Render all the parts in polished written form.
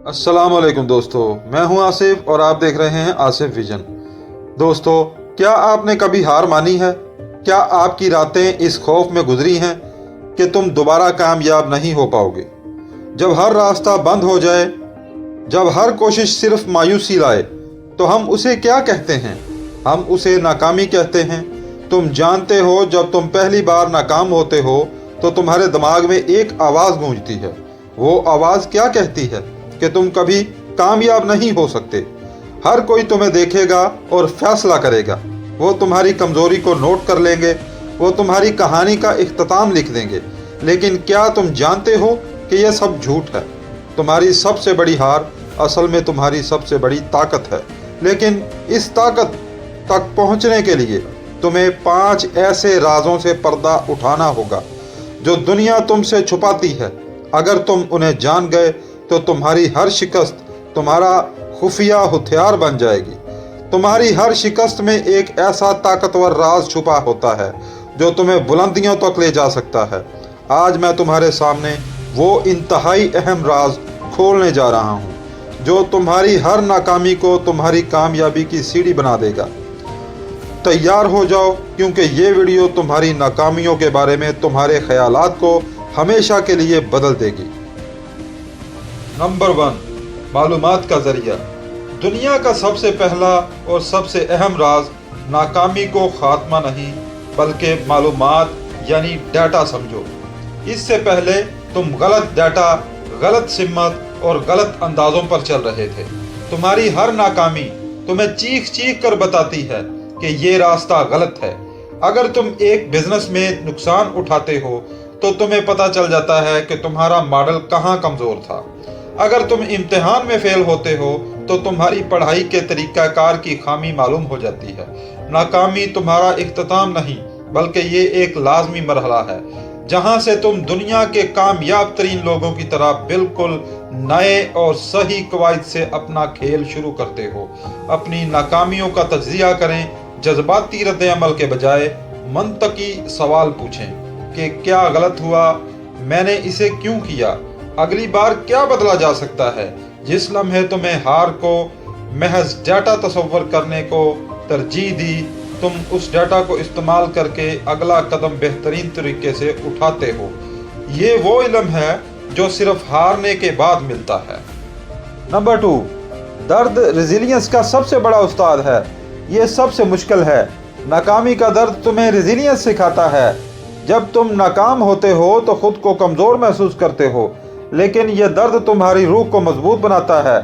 अस्सलाम वालेकुम दोस्तों, मैं हूं आसिफ और आप देख रहे हैं आसिफ विजन। दोस्तों, क्या आपने कभी हार मानी है? क्या आपकी रातें इस खौफ में गुजरी हैं कि तुम दोबारा कामयाब नहीं हो पाओगे? जब हर रास्ता बंद हो जाए, जब हर कोशिश सिर्फ मायूसी लाए, तो हम उसे क्या कहते हैं? हम उसे नाकामी कहते हैं। तुम जानते हो, जब तुम पहली बार नाकाम होते हो तो तुम्हारे दिमाग में एक आवाज़ गूंजती है। वो आवाज़ क्या कहती है? कि तुम कभी कामयाब नहीं हो सकते। हर कोई तुम्हें देखेगा और फैसला करेगा। वो तुम्हारी कमज़ोरी को नोट कर लेंगे, वो तुम्हारी कहानी का इख्तिताम लिख देंगे। लेकिन क्या तुम जानते हो कि यह सब झूठ है? तुम्हारी सबसे बड़ी हार असल में तुम्हारी सबसे बड़ी ताकत है। लेकिन इस ताकत तक पहुंचने के लिए तुम्हें 5 ऐसे राजों से पर्दा उठाना होगा जो दुनिया तुमसे छुपाती है। अगर तुम उन्हें जान गए तो तुम्हारी हर शिकस्त तुम्हारा खुफिया हथियार बन जाएगी। तुम्हारी हर शिकस्त में एक ऐसा ताकतवर राज छुपा होता है जो तुम्हें बुलंदियों तक ले जा सकता है। आज मैं तुम्हारे सामने वो इंतहाई अहम राज खोलने जा रहा हूँ जो तुम्हारी हर नाकामी को तुम्हारी कामयाबी की सीढ़ी बना देगा। तैयार हो जाओ, क्योंकि ये वीडियो तुम्हारी नाकामियों के बारे में तुम्हारे ख्यालात को हमेशा के लिए बदल देगी। नंबर 1, मालूमात का जरिया। दुनिया का सबसे पहला और सबसे अहम राज नाकामी को खात्मा नहीं बल्कि मालूमात यानी डाटा समझो। इससे पहले तुम गलत डाटा, गलत सिमत और गलत अंदाजों पर चल रहे थे। तुम्हारी हर नाकामी तुम्हें चीख चीख कर बताती है कि ये रास्ता गलत है। अगर तुम एक बिजनेस में नुकसान उठाते हो तो तुम्हें पता चल जाता है कि तुम्हारा मॉडल कहाँ कमज़ोर था। अगर तुम इम्तिहान में फेल होते हो तो तुम्हारी पढ़ाई के तरीक़ाकार की खामी मालूम हो जाती है। नाकामी तुम्हारा इख्तिताम नहीं बल्कि ये एक लाजमी मरहला है जहाँ से तुम दुनिया के कामयाब तरीन लोगों की तरह बिल्कुल नए और सही कवायद से अपना खेल शुरू करते हो। अपनी नाकामियों का तज्जिया करें, जज्बाती रद्द अमल के बजाय मंतकी सवाल पूछें कि क्या गलत हुआ, मैंने इसे क्यों किया, अगली बार क्या बदला जा सकता है। जिस लम्हे तुम्हें हार को महज डाटा तस्वर करने को तरजीह दी, तुम उस डाटा को इस्तेमाल करके अगला कदम बेहतरीन तरीके से उठाते हो। ये वो इल्म है जो सिर्फ हारने के बाद मिलता है। नंबर 2, दर्द रेजिलियंस का सबसे बड़ा उस्ताद है। ये सबसे मुश्किल है। नाकामी का दर्द तुम्हें रेजिलियंस सिखाता है। जब तुम नाकाम होते हो तो खुद को कमज़ोर महसूस करते हो, लेकिन यह दर्द तुम्हारी रूह को मजबूत बनाता है।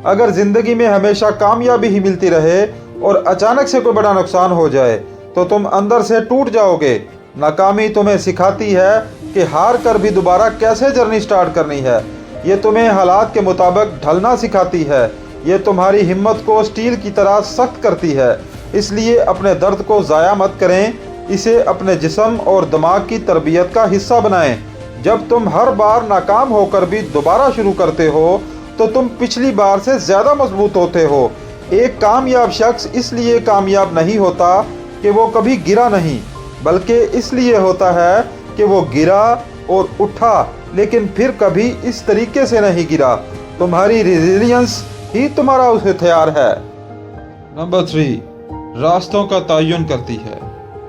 अगर ज़िंदगी में हमेशा कामयाबी ही मिलती रहे और अचानक से कोई बड़ा नुकसान हो जाए तो तुम अंदर से टूट जाओगे। नाकामी तुम्हें सिखाती है कि हार कर भी दोबारा कैसे जर्नी स्टार्ट करनी है। ये तुम्हें हालात के मुताबिक ढलना सिखाती है। ये तुम्हारी हिम्मत को स्टील की तरह सख्त करती है। इसलिए अपने दर्द को ज़ाया मत करें, इसे अपने जिस्म और दिमाग की तरबियत का हिस्सा बनाएं। जब तुम हर बार नाकाम होकर भी दोबारा शुरू करते हो तो तुम पिछली बार से ज़्यादा मजबूत होते हो। एक कामयाब शख्स इसलिए कामयाब नहीं होता कि वो कभी गिरा नहीं, बल्कि इसलिए होता है कि वो गिरा और उठा, लेकिन फिर कभी इस तरीके से नहीं गिरा। तुम्हारी रेजिलियंस ही तुम्हारा उस हथियार है। नंबर 3, रास्तों का तयन करती है।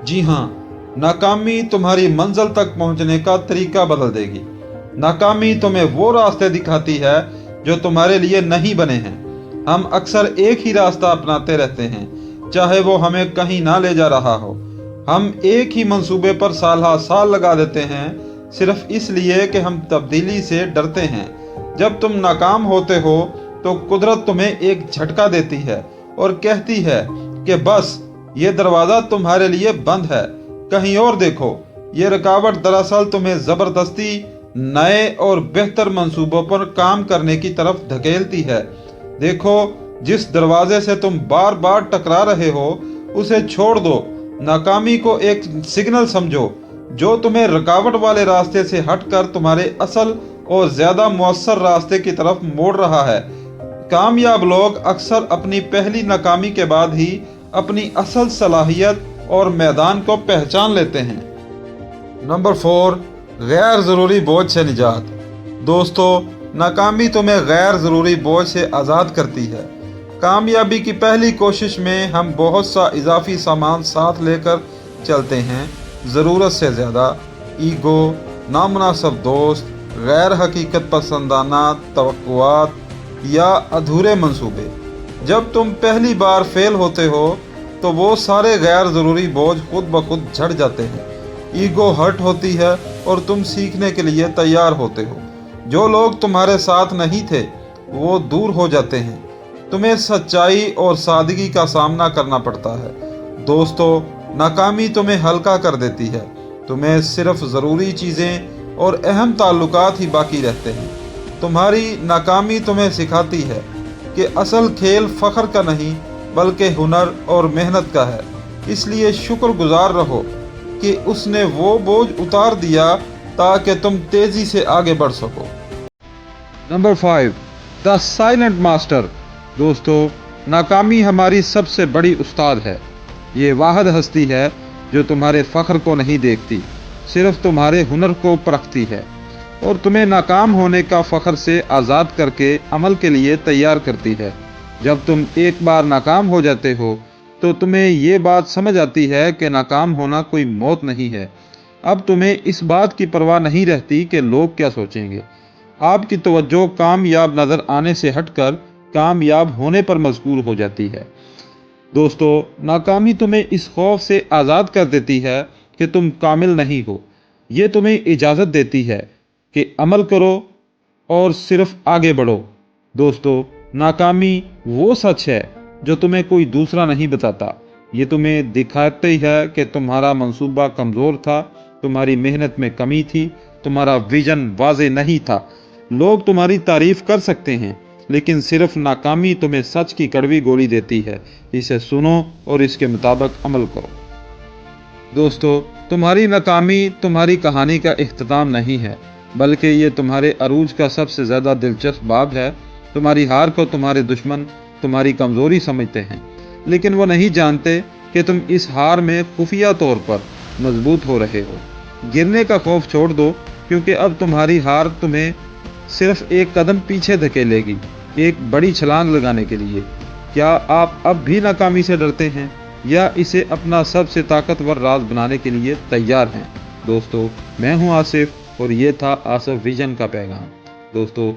जी हाँ, नाकामी तुम्हारी मंजिल तक पहुंचने का तरीका बदल देगी। नाकामी तुम्हें वो रास्ते दिखाती है जो तुम्हारे लिए नहीं बने हैं। हम अक्सर एक ही रास्ता अपनाते रहते हैं, चाहे वो हमें कहीं ना ले जा रहा हो। हम एक ही मंसूबे पर साल साल लगा देते हैं सिर्फ इसलिए कि हम तब्दीली से डरते हैं। जब तुम नाकाम होते हो तो कुदरत तुम्हें एक झटका देती है और कहती है कि बस ये दरवाज़ा तुम्हारे लिए बंद है, कहीं और देखो। ये रुकावट दरअसल तुम्हें ज़बरदस्ती नए और बेहतर मंसूबों पर काम करने की तरफ धकेलती है। देखो, जिस दरवाजे से तुम बार बार टकरा रहे हो उसे छोड़ दो। नाकामी को एक सिग्नल समझो जो तुम्हें रुकावट वाले रास्ते से हटकर तुम्हारे असल और ज़्यादा मुअस्सर रास्ते की तरफ मोड़ रहा है। कामयाब लोग अक्सर अपनी पहली नाकामी के बाद ही अपनी असल सलाहियत और मैदान को पहचान लेते हैं। नंबर 4, गैर ज़रूरी बोझ से निजात। दोस्तों, नाकामी तुम्हें गैर ज़रूरी बोझ से आज़ाद करती है। कामयाबी की पहली कोशिश में हम बहुत सा इजाफी सामान साथ लेकर चलते हैं, ज़रूरत से ज़्यादा ईगो, नामुनासिब दोस्त, गैर हकीकत पसंदाना तवक्कुआत या अधूरे मंसूबे। जब तुम पहली बार फेल होते हो तो वो सारे गैर ज़रूरी बोझ खुद ब खुद झड़ जाते हैं, ईगो हर्ट होती है और तुम सीखने के लिए तैयार होते हो। जो लोग तुम्हारे साथ नहीं थे वो दूर हो जाते हैं। तुम्हें सच्चाई और सादगी का सामना करना पड़ता है। दोस्तों, नाकामी तुम्हें हल्का कर देती है। तुम्हें सिर्फ ज़रूरी चीज़ें और अहम ताल्लुकात ही बाकी रहते हैं। तुम्हारी नाकामी तुम्हें सिखाती है कि असल खेल फ़ख्र का नहीं बल्कि हुनर और मेहनत का है। इसलिए शुक्रगुजार रहो कि उसने वो बोझ उतार दिया ताकि तुम तेज़ी से आगे बढ़ सको। Number 5, the silent master. दोस्तों, नाकामी हमारी सबसे बड़ी उस्ताद है। ये वाहिद हस्ती है जो तुम्हारे फ़ख्र को नहीं देखती, सिर्फ तुम्हारे हुनर को परखती है और तुम्हें नाकाम होने का फ़ख्र से आज़ाद करके अमल के लिए तैयार करती है। जब तुम एक बार नाकाम हो जाते हो तो तुम्हें ये बात समझ आती है कि नाकाम होना कोई मौत नहीं है। अब तुम्हें इस बात की परवाह नहीं रहती कि लोग क्या सोचेंगे। आपकी तवज्जो कामयाब नज़र आने से हटकर कामयाब होने पर मजबूर हो जाती है। दोस्तों, नाकामी तुम्हें इस खौफ से आज़ाद कर देती है कि तुम कामिल नहीं हो। ये तुम्हें इजाज़त देती है कि अमल करो और सिर्फ आगे बढ़ो। दोस्तों, नाकामी वो सच है जो तुम्हें कोई दूसरा नहीं बताता। ये तुम्हें दिखाती है कि तुम्हारा मंसूबा कमज़ोर था, तुम्हारी मेहनत में कमी थी, तुम्हारा विजन वाज़े नहीं था। लोग तुम्हारी तारीफ़ कर सकते हैं लेकिन सिर्फ नाकामी तुम्हें सच की कड़वी गोली देती है। इसे सुनो और इसके मुताबिक अमल करो। दोस्तों, तुम्हारी नाकामी तुम्हारी कहानी का इख्तिताम नहीं है बल्कि ये तुम्हारे अरूज का सबसे ज़्यादा दिलचस्प बाब है। तुम्हारी हार को तुम्हारे दुश्मन तुम्हारी कमज़ोरी समझते हैं, लेकिन वो नहीं जानते कि तुम इस हार में खुफिया तौर पर मजबूत हो रहे हो। गिरने का खौफ छोड़ दो, क्योंकि अब तुम्हारी हार तुम्हें सिर्फ एक कदम पीछे धकेलेगी, एक बड़ी छलांग लगाने के लिए। क्या आप अब भी नाकामी से डरते हैं या इसे अपना सबसे ताकतवर राज बनाने के लिए तैयार हैं? दोस्तों, मैं हूं आसिफ और ये था आसिफ विजन का पैगाम। दोस्तों,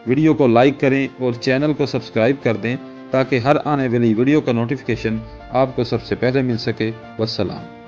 वीडियो को लाइक करें और चैनल को सब्सक्राइब कर दें ताकि हर आने वाली वीडियो का नोटिफिकेशन आपको सबसे पहले मिल सके। वस्सलाम।